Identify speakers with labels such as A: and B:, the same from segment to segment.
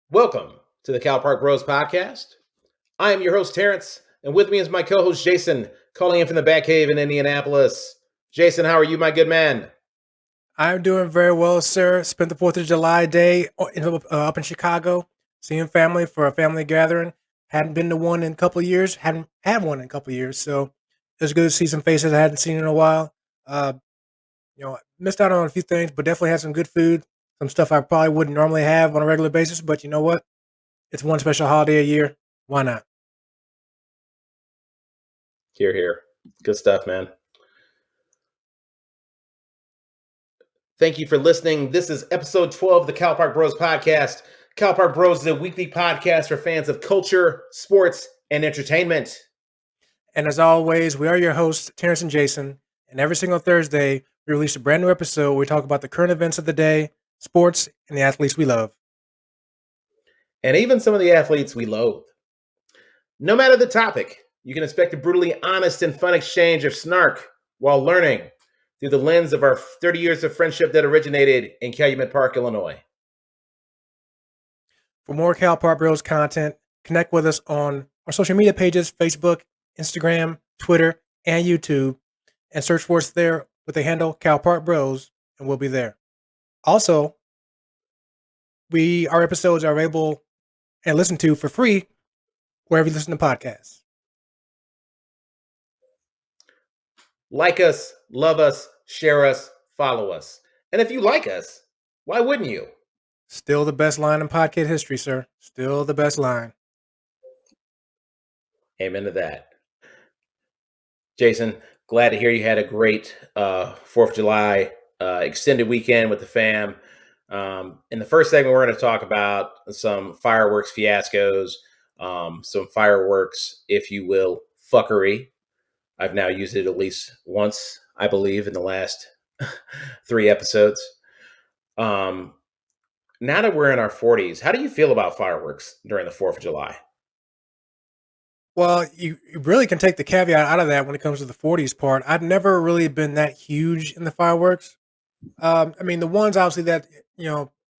A: Welcome to the Cal Park Bros podcast. I am your host, Terrence, and with me is my co-host, Jason, calling in from the Batcave in Indianapolis. Jason, how are you, my good man?
B: I'm doing very well, sir. Spent the 4th of July day up in Chicago, seeing family for a family gathering. Hadn't been to one in a couple of years. Hadn't had one in a couple of years. So it was good to see some faces I hadn't seen in a while. Uh, Missed out on a few things, but definitely had some good food. Some stuff I probably wouldn't normally have on a regular basis. But you know what? It's one special holiday a year. Why not?
A: Here, here. Good stuff, man. Thank you for listening. This is episode 12 of the Cal Park Bros podcast. Cal Park Bros is a weekly podcast for fans of culture, sports, and entertainment.
B: And as always, we are your hosts, Terrence and Jason. And every single Thursday, we release a brand new episode where we talk about the current events of the day, sports, and the athletes we love.
A: And even some of the athletes we loathe. No matter the topic, you can expect a brutally honest and fun exchange of snark while learning through the lens of our 30 years of friendship that originated in Calumet Park, Illinois.
B: For more Cal Park Bros content, connect with us on our social media pages, Facebook, Instagram, Twitter, and YouTube, and search for us there with the handle Cal Park Bros, and we'll be there. Also, our episodes are available and listened to for free wherever you listen to podcasts.
A: Like us, love us, share us, follow us. And if you like us, why wouldn't you?
B: Still the best line in podcast history, sir. Still the best line.
A: Amen to that. Jason, glad to hear you had a great 4th of July extended weekend with the fam. In the first segment, we're going to talk about some fireworks fiascos, some fireworks, if you will, fuckery. I've now used it at least once, I believe, in the last 3 episodes. Now that we're in our 40s, how do you feel about fireworks during the 4th of July?
B: Well, you really can take the caveat out of that when it comes to the 40s part. I've never really been that huge in the fireworks. I mean, the ones obviously that,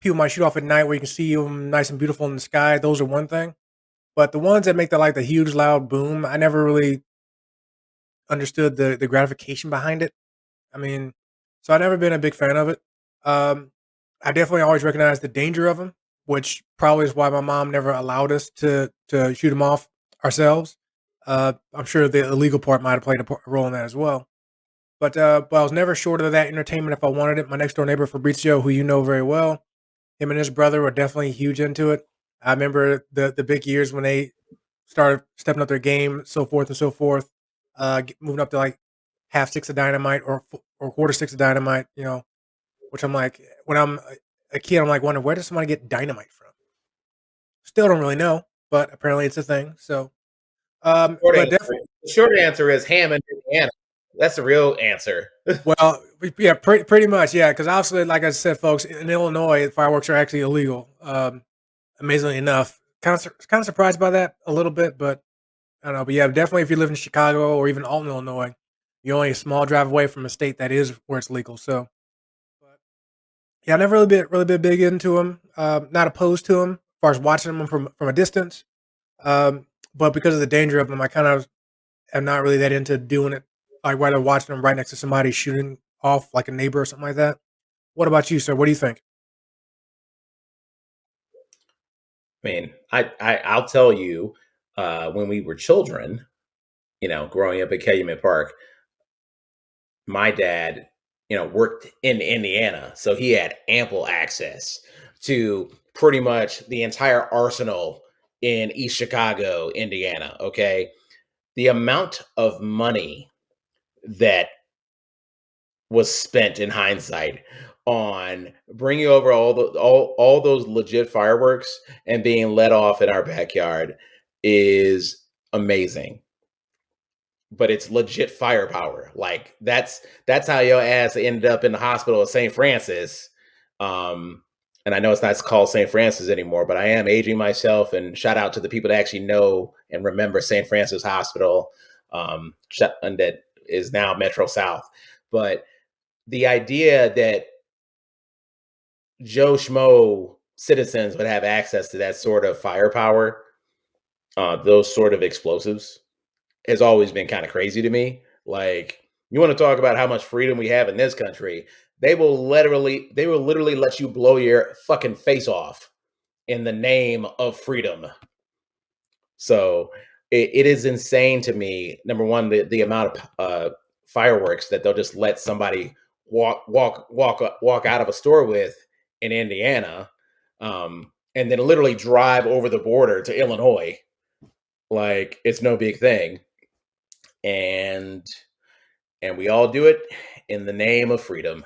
B: people might shoot off at night where you can see them nice and beautiful in the sky, those are one thing. But the ones that make the huge loud boom, I never really understood the gratification behind it. I mean, so I've never been a big fan of it. I definitely always recognize the danger of them, which probably is why my mom never allowed us to shoot them off ourselves. I'm sure the illegal part might have played a role in that as well. But I was never short of that entertainment if I wanted it. My next door neighbor Fabrizio, who you know very well, him and his brother were definitely huge into it. I remember the big years when they started stepping up their game, so forth and so forth, moving up to like half sticks of dynamite or quarter sticks of dynamite. Which I'm like, when I'm a kid, I'm like wondering where does somebody get dynamite from? Still don't really know, but apparently it's a thing. So,
A: The short answer is Hammond, Indiana. That's the real answer.
B: Well, yeah, pretty much, yeah. Because obviously, like I said, folks, in Illinois, fireworks are actually illegal. Amazingly enough, kind of surprised by that a little bit, but I don't know. But yeah, definitely, if you live in Chicago or even Alton, Illinois, you're only a small drive away from a state that is where it's legal. So, but yeah, I've never really been big into them. Not opposed to them as far as watching them from a distance. But because of the danger of them, I kind of am not really that into doing it. Like rather watching them right next to somebody shooting off like a neighbor or something like that. What about you, sir? What do you think?
A: I mean, I'll tell you, when we were children, growing up at Calumet Park, my dad, worked in Indiana, so he had ample access to pretty much the entire arsenal in East Chicago, Indiana. Okay, the amount of money that was spent in hindsight on bringing over all those legit fireworks and being let off in our backyard is amazing. But it's legit firepower. Like that's how your ass ended up in the hospital at St. Francis. And I know it's not called St. Francis anymore, but I am aging myself. And shout out to the people that actually know and remember St. Francis Hospital, and that is now Metro South. But the idea that Joe Schmo citizens would have access to that sort of firepower, those sort of explosives, has always been kind of crazy to me. Like, you want to talk about how much freedom we have in this country? They will literally let you blow your fucking face off in the name of freedom. So it is insane to me. Number one, the amount of fireworks that they'll just let somebody walk out of a store with in Indiana, and then literally drive over the border to Illinois like it's no big thing, and we all do it in the name of freedom,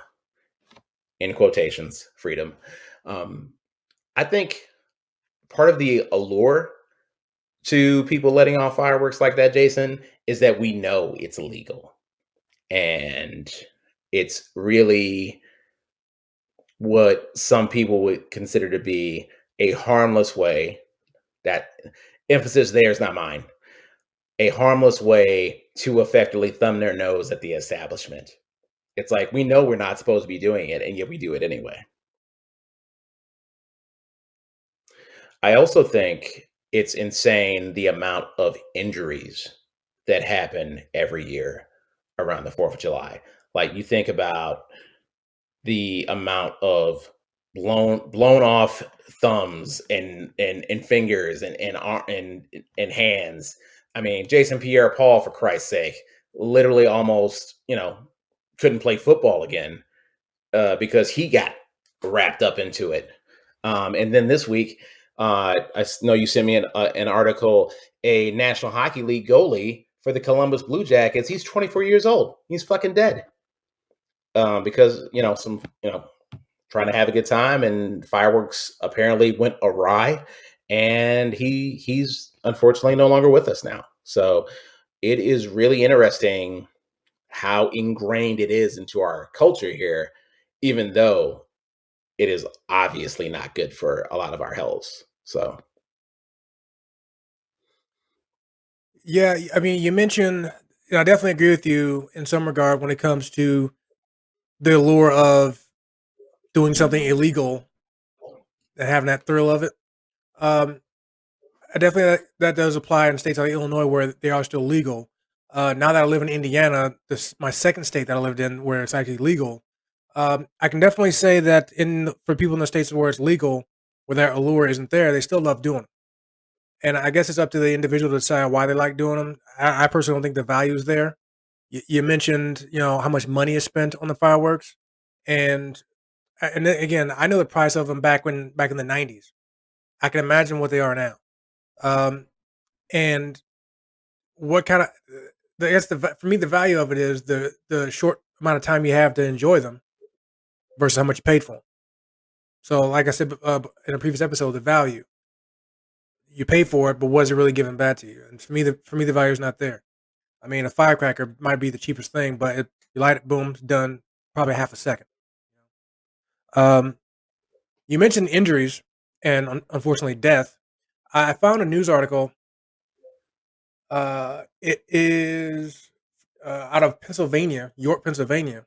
A: in quotations, freedom. Um, I think part of the allure to people letting off fireworks like that, Jason, is that we know it's illegal. And it's really what some people would consider to be a harmless way, that emphasis there is not mine, a harmless way to effectively thumb their nose at the establishment. It's like, we know we're not supposed to be doing it, and yet we do it anyway. I also think it's insane the amount of injuries that happen every year around the 4th of July. Like, you think about the amount of blown off thumbs and fingers and hands. I mean, Jason Pierre-Paul, for Christ's sake, literally almost, couldn't play football again, because he got wrapped up into it. And then this week, know you sent me an article. A National Hockey League goalie for the Columbus Blue Jackets, he's 24 years old. He's fucking dead, because trying to have a good time, and fireworks apparently went awry, and he's unfortunately no longer with us now. So it is really interesting how ingrained it is into our culture here, even though it is obviously not good for a lot of our healths. So
B: Yeah, I mean, you mentioned, I definitely agree with you in some regard when it comes to the allure of doing something illegal and having that thrill of it. Um, I definitely that does apply in states like Illinois where they are still legal. Now that I live in Indiana, this my second state that I lived in where it's actually legal. I can definitely say that for people in the states where it's legal, where that allure isn't there, they still love doing it. And I guess it's up to the individual to decide why they like doing them. I personally don't think the value is there. You mentioned, how much money is spent on the fireworks, and then again, I know the price of them back in the '90s. I can imagine what they are now. Um, and what kind of I guess for me the value of it is the short amount of time you have to enjoy them versus how much you paid for them. So, like I said in a previous episode, the value you pay for it, but was it really given back to you? And for me, the value is not there. I mean, a firecracker might be the cheapest thing, but you light it, boom, it's done, probably half a second. Um, you mentioned injuries and unfortunately death. I found a news article. It is out of Pennsylvania, York, Pennsylvania.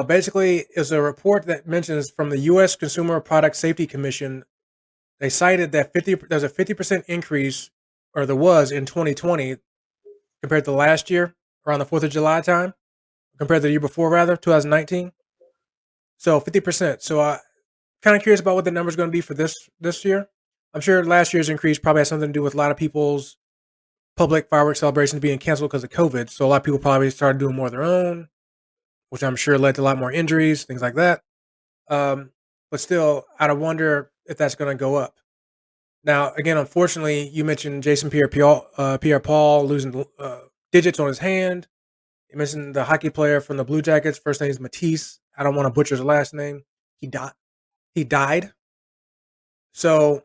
B: Basically, is a report that mentions from the U.S. Consumer Product Safety Commission. They cited that there's a 50% increase, or there was in 2020 compared to last year around the 4th of July time, compared to the year before, rather 2019. So 50%. So kind of curious about what the number is going to be for this year. I'm sure last year's increase probably has something to do with a lot of people's public fireworks celebrations being canceled because of COVID. So a lot of people probably started doing more of their own, which I'm sure led to a lot more injuries, things like that. But still, I wonder if that's going to go up. Now, again, unfortunately, you mentioned Jason Pierre-Paul losing digits on his hand. You mentioned the hockey player from the Blue Jackets. First name is Matisse. I don't want to butcher his last name. He died. He died. So,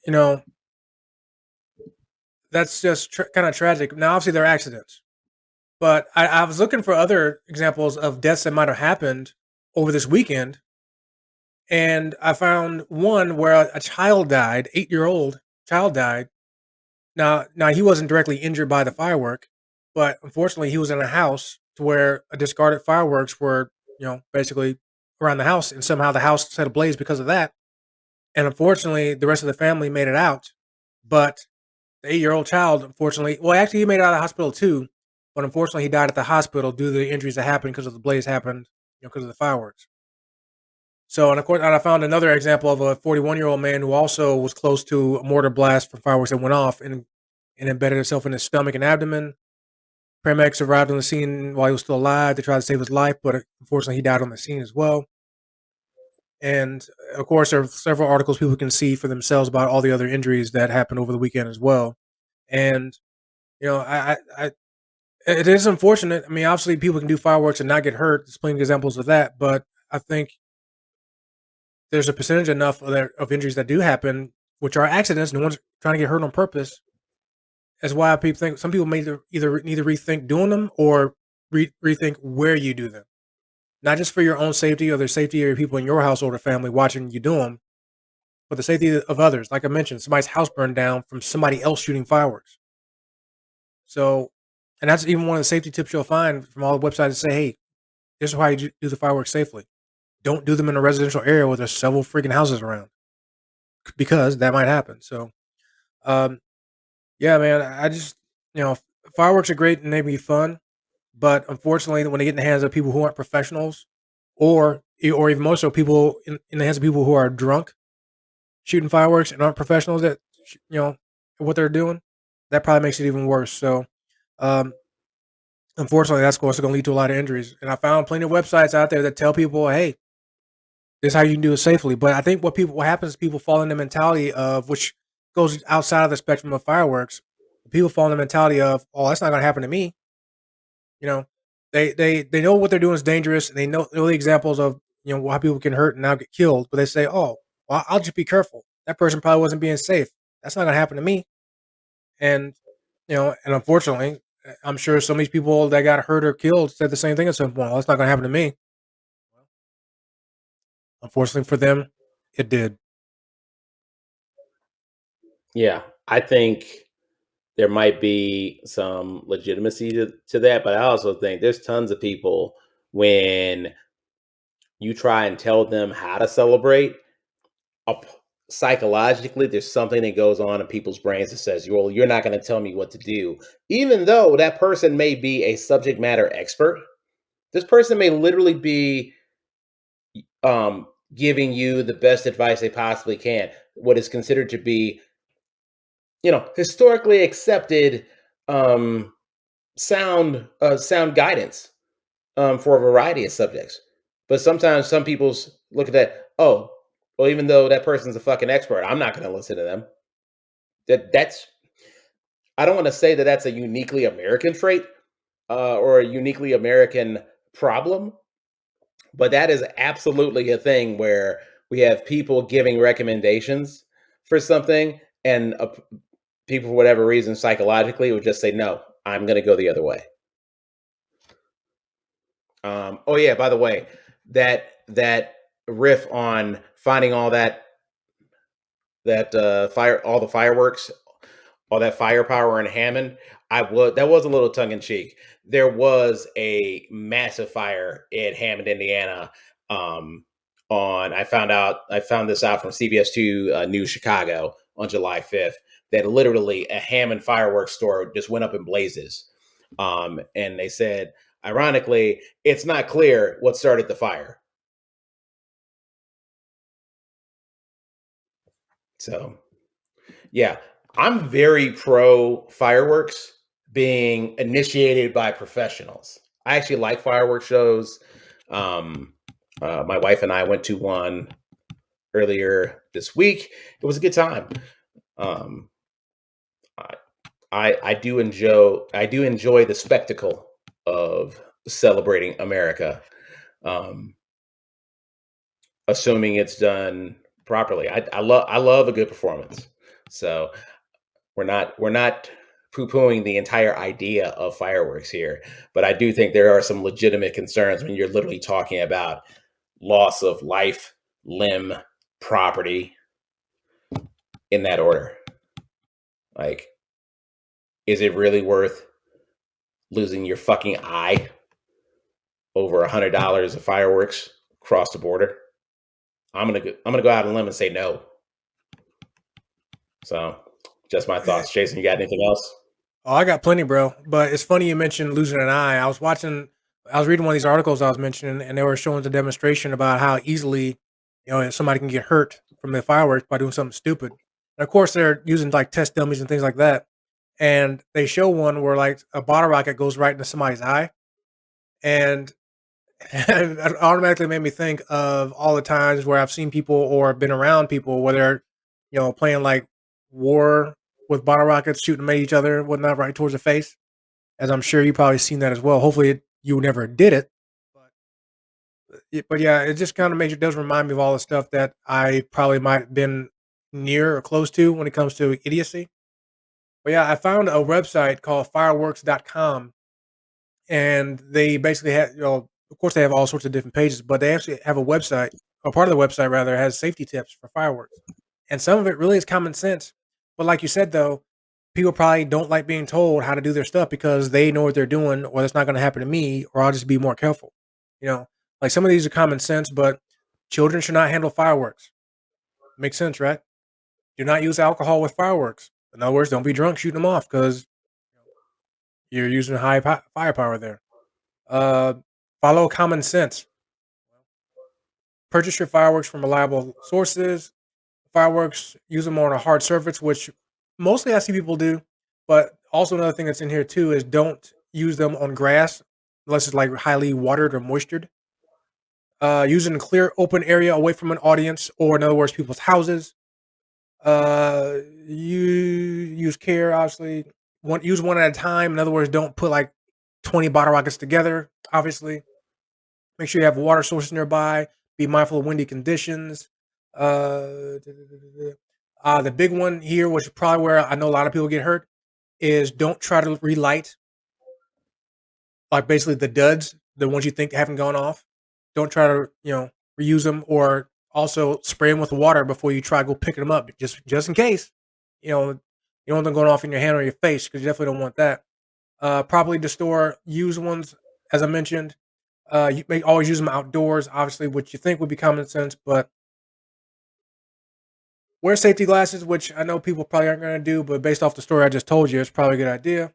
B: you know, that's just kind of tragic. Now, obviously, there are accidents, but I was looking for other examples of deaths that might have happened over this weekend, and I found one where a child died. 8-year-old child died. Now he wasn't directly injured by the firework, but unfortunately, he was in a house to where a discarded fireworks were, basically around the house, and somehow the house set ablaze because of that. And unfortunately, the rest of the family made it out, but the 8-year-old child, unfortunately, well, actually, he made it out of the hospital too, but unfortunately, he died at the hospital due to the injuries that happened because of the blaze happened, because of the fireworks. So, and of course, and I found another example of a 41-year-old man who also was close to a mortar blast from fireworks that went off and embedded itself in his stomach and abdomen. Paramedics arrived on the scene while he was still alive to try to save his life, but unfortunately, he died on the scene as well. And of course, there are several articles people can see for themselves about all the other injuries that happened over the weekend as well. And I it is unfortunate. I mean, obviously, people can do fireworks and not get hurt. There's plenty of examples of that, but I think there's a percentage enough of injuries that do happen, which are accidents. No one's trying to get hurt on purpose. That's why people think some people may either need to rethink doing them or rethink where you do them. Not just for your own safety or the safety of your people in your household or family watching you do them, but the safety of others. Like I mentioned, somebody's house burned down from somebody else shooting fireworks. So, and that's even one of the safety tips you'll find from all the websites that say, hey, this is how you do the fireworks safely. Don't do them in a residential area where there's several freaking houses around because that might happen. So, um, yeah, man, I just, you know, fireworks are great and they be fun, but unfortunately, when they get in the hands of people who aren't professionals, or even more so, people in the hands of people who are drunk shooting fireworks and aren't professionals at what they're doing, that probably makes it even worse. So, um, unfortunately, that's also going to lead to a lot of injuries. And I found plenty of websites out there that tell people, hey, this is how you can do it safely. But I think what happens is people fall in the mentality of, which goes outside of the spectrum of fireworks. People fall in the mentality of, oh, that's not going to happen to me. You know, they know what they're doing is dangerous, and they know the examples of how people can hurt and now get killed. But they say, oh, well, I'll just be careful. That person probably wasn't being safe. That's not going to happen to me. And and unfortunately, I'm sure some of these people that got hurt or killed said the same thing at some point. Well, that's not going to happen to me. Unfortunately for them, it did.
A: Yeah, I think there might be some legitimacy to that, but I also think there's tons of people when you try and tell them how to celebrate, up psychologically, there's something that goes on in people's brains that says, well, you're not going to tell me what to do. Even though that person may be a subject matter expert, this person may literally be giving you the best advice they possibly can, what is considered to be, historically accepted um, sound guidance for a variety of subjects. But sometimes some people look at that, oh, well, even though that person's a fucking expert, I'm not going to listen to them. That's I don't want to say that that's a uniquely American trait or a uniquely American problem, but that is absolutely a thing where we have people giving recommendations for something, and people, for whatever reason, psychologically would just say, no, I'm going to go the other way. Oh yeah, by the way, that riff on finding all that fire, all the fireworks, all that firepower in Hammond, that was a little tongue in cheek. There was a massive fire in Hammond, Indiana. I found this out from CBS2 News Chicago on July 5th, that literally a Hammond fireworks store just went up in blazes. And they said, ironically, it's not clear what started the fire. So yeah, I'm very pro fireworks being initiated by professionals. I actually like fireworks shows. Um, my wife and I went to one earlier this week. It was a good time. Um, I do enjoy the spectacle of celebrating America, um, assuming it's done properly. I love a good performance. So we're not poo-pooing the entire idea of fireworks here, but I do think there are some legitimate concerns when you're literally talking about loss of life, limb, property, in that order. Like, is it really worth losing your fucking eye over $100 of fireworks across the border? I'm gonna go out on a limb and say no. So, just my
B: Yeah.
A: thoughts. Jason, you got anything else?
B: Oh, I got plenty, bro. But it's funny you mentioned losing an eye. I was reading one of these articles I was mentioning, and they were showing the demonstration about how easily, somebody can get hurt from the fireworks by doing something stupid. And of course, they're using like test dummies and things like that. And they show one where like a bottle rocket goes right into somebody's eye, and and it automatically made me think of all the times where I've seen people or been around people where they're, playing like war with bottle rockets, shooting them at each other, whatnot, right towards the face. As I'm sure you probably seen that as well. Hopefully, you never did it, but yeah, it just kind of does remind me of all the stuff that I probably might have been near or close to when it comes to idiocy. But yeah, I found a website called fireworks.com, and they basically have, of course, they have all sorts of different pages, but they actually have a website, or part of the website rather, has safety tips for fireworks, and some of it really is common sense. But like you said, though, people probably don't like being told how to do their stuff because they know what they're doing, or it's not going to happen to me, or I'll just be more careful. You know, like some of these are common sense, but children should not handle fireworks. Makes sense, right? Do not use alcohol with fireworks. In other words, don't be drunk shooting them off because you're using firepower there. Uh, Follow common sense. Purchase your fireworks from reliable sources. Fireworks, use them on a hard surface, which mostly I see people do. But also another thing that's in here too is don't use them on grass unless it's like highly watered or moistured. Use it in a clear, open area away from an audience, or in other words, people's houses. You use care, obviously. Use one at a time. In other words, don't put like 20 bottle rockets together. Obviously, make sure you have water sources nearby. Be mindful of windy conditions. Uh, the big one here, which is probably where I know a lot of people get hurt, is don't try to relight like basically the duds, the ones you think haven't gone off. Don't try to reuse them, or also spray them with water before you try to go picking them up, just in case. You know you don't want them going off in your hand or your face because you definitely don't want that. Properly to store used ones, as I mentioned. You may always use them outdoors, obviously, which you think would be common sense, but wear safety glasses, which I know people probably aren't going to do, but based off the story I just told you, it's probably a good idea.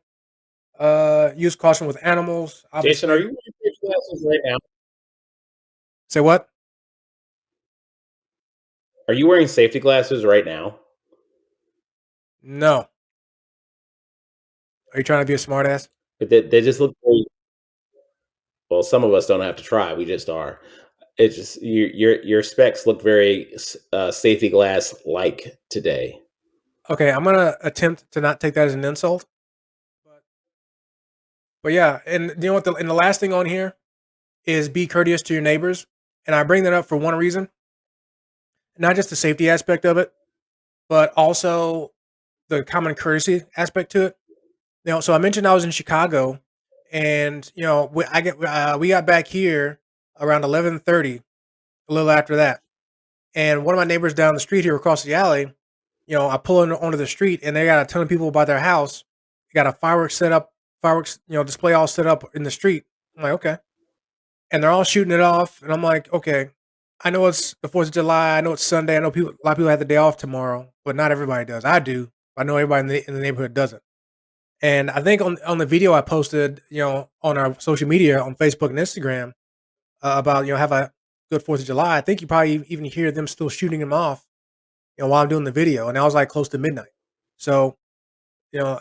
B: Use caution with animals,
A: Jason, are
B: obviously.
A: you wearing safety glasses right now?
B: Say what?
A: Are you wearing safety glasses right now?
B: No. Are you trying to be a smartass?
A: But they just look very well. Some of us don't have to try; we just are. It's just your specs look very safety glass like today.
B: Okay, I'm gonna attempt to not take that as an insult. But, but yeah, and you know what? And the last thing on here is be courteous to your neighbors. And I bring that up for one reason, not just the safety aspect of it, but also the common courtesy aspect to it. So I mentioned I was in Chicago, and we got back here around 11:30, a little after that, and one of my neighbors down the street here across the alley, I pull onto the street, and they got a ton of people by their house. They got a fireworks, display all set up in the street. I'm like, okay, and they're all shooting it off, and I'm like, okay, I know it's the 4th of July, I know it's Sunday, I know a lot of people have the day off tomorrow, but not everybody does. I do. I know everybody in the neighborhood doesn't. And I think on the video I posted, on our social media on Facebook and Instagram, about have a good 4th of July. I think you probably even hear them still shooting them off, while I'm doing the video, and I was like close to midnight. So you know,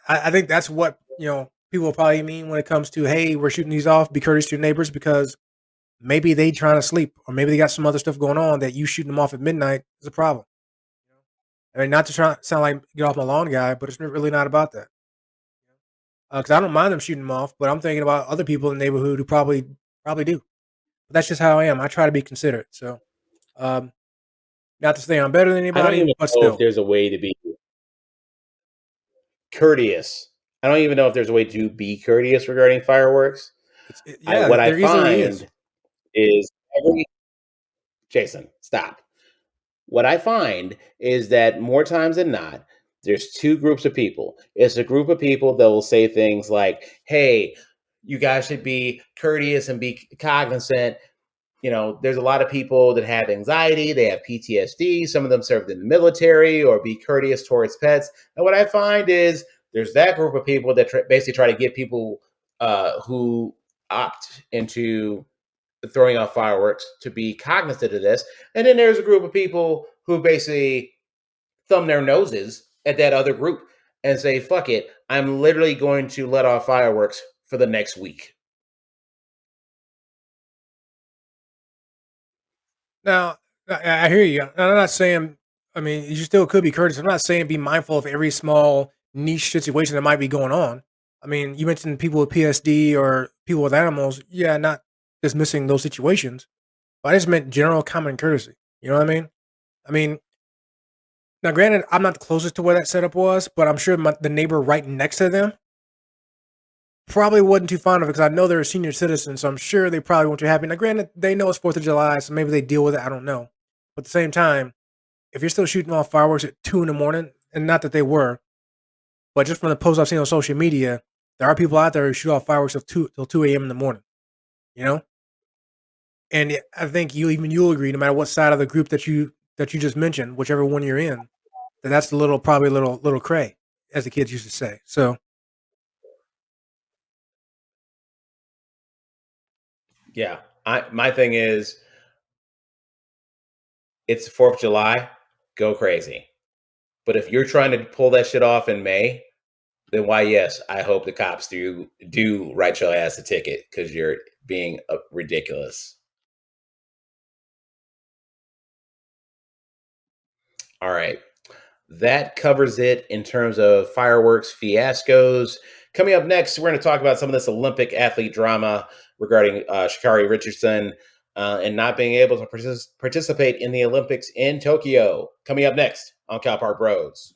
B: I think that's what people probably mean when it comes to, hey, we're shooting these off. Be courteous to your neighbors because maybe they trying to sleep, or maybe they got some other stuff going on that you shooting them off at midnight is a problem. I mean, not to try sound like get off my lawn guy, but it's really not about that. Because I don't mind them shooting them off, but I'm thinking about other people in the neighborhood who probably do. But that's just how I am. I try to be considerate. So, um, not to say I'm better than
A: I don't
B: anybody,
A: even
B: but
A: know if
B: still,
A: there's a way to be courteous. I don't even know if there's a way to be courteous regarding fireworks.
B: yeah,
A: What I
B: there easily is.
A: find is every Jason, stop. What I find is that more times than not, there's two groups of people. It's a group of people that will say things like, "Hey, you guys should be courteous and be cognizant there's a lot of people that have anxiety, they have PTSD, some of them served in the military or be courteous towards pets. And what I find is there's that group of people that basically try to get people who opt into throwing off fireworks to be cognizant of this. And then there's a group of people who basically thumb their noses at that other group and say, fuck it, I'm literally going to let off fireworks for the next week.
B: Now, I hear you. I'm not saying. I mean, you still could be courteous. I'm not saying be mindful of every small niche situation that might be going on. I mean, you mentioned people with PSD or people with animals. Yeah, not dismissing those situations, but I just meant general common courtesy. You know what I mean? I mean, now granted, I'm not the closest to where that setup was, but I'm sure the neighbor right next to them probably wasn't too fond of it because I know they're a senior citizen, so I'm sure they probably weren't too happy. Now, granted, they know it's 4th of July, so maybe they deal with it. I don't know. But at the same time, if you're still shooting off fireworks at 2 in the morning, and not that they were, but just from the posts I've seen on social media, there are people out there who shoot off fireworks till 2 a.m. in the morning, you know? And I think you'll agree, no matter what side of the group that you just mentioned, whichever one you're in, that's probably a little cray, as the kids used to say. So
A: Yeah. My thing is, it's the 4th of July, go crazy. But if you're trying to pull that shit off in May, then why, yes, I hope the cops do write your ass a ticket because you're being ridiculous. All right. That covers it in terms of fireworks fiascos. Coming up next, we're going to talk about some of this Olympic athlete drama regarding Sha'Carri Richardson and not being able to participate in the Olympics in Tokyo. Coming up next on Cal Park Bros.